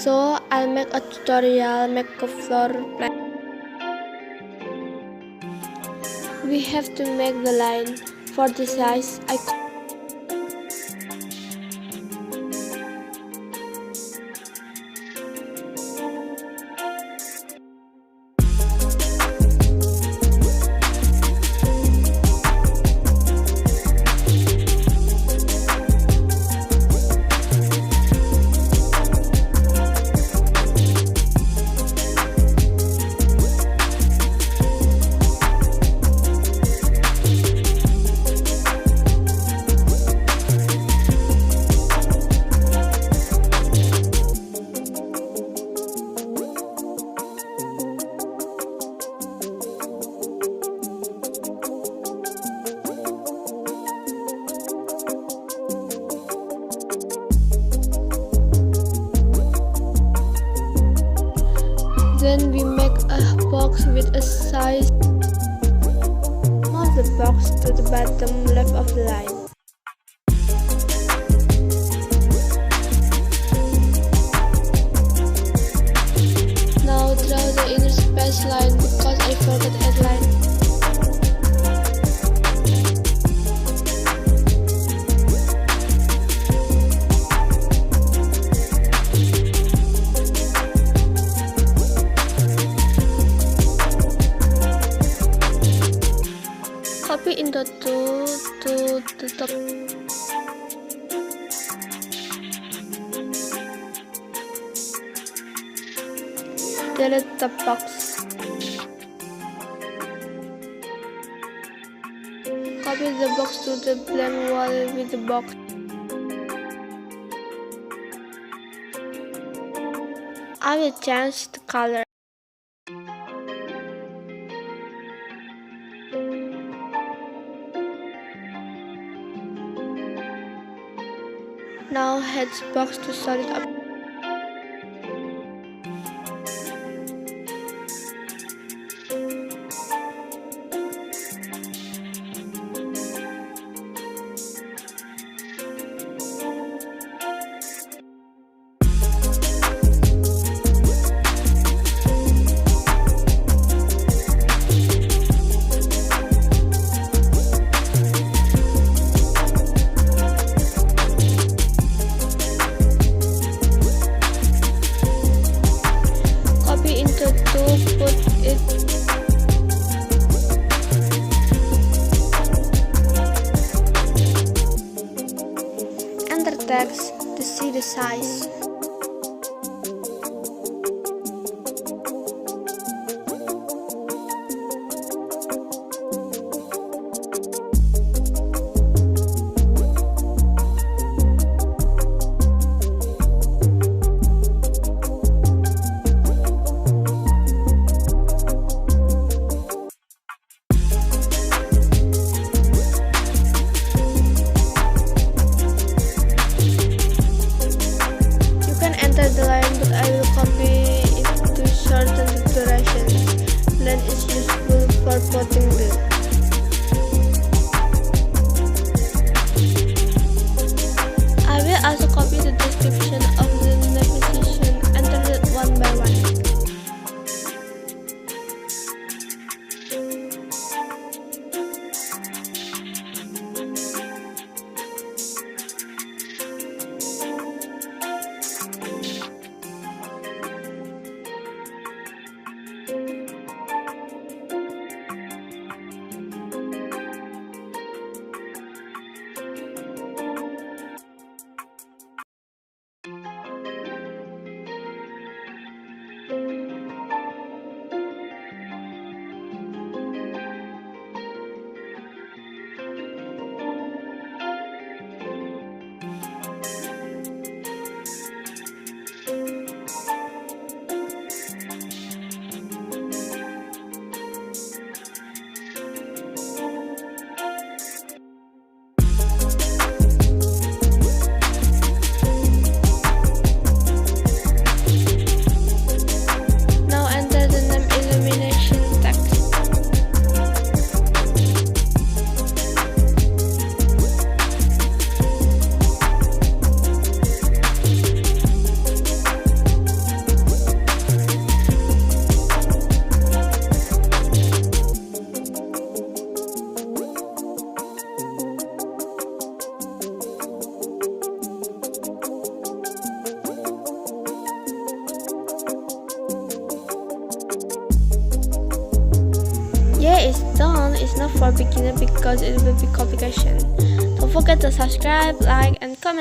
So I'll make a tutorial make a floor plan. We have to make the line. For the size, then we make a box with a size. Move the box to the bottom left of the line. Now draw the inner space line because I forgot that line. Copy into two to the top. Delete the box. Copy the box to the blank wall with the box. I will change the color. Now head box to solid up. Enter text to see the size. Yeah, it's done. It's not for beginner because it will be complication. Don't forget to subscribe, like, and comment.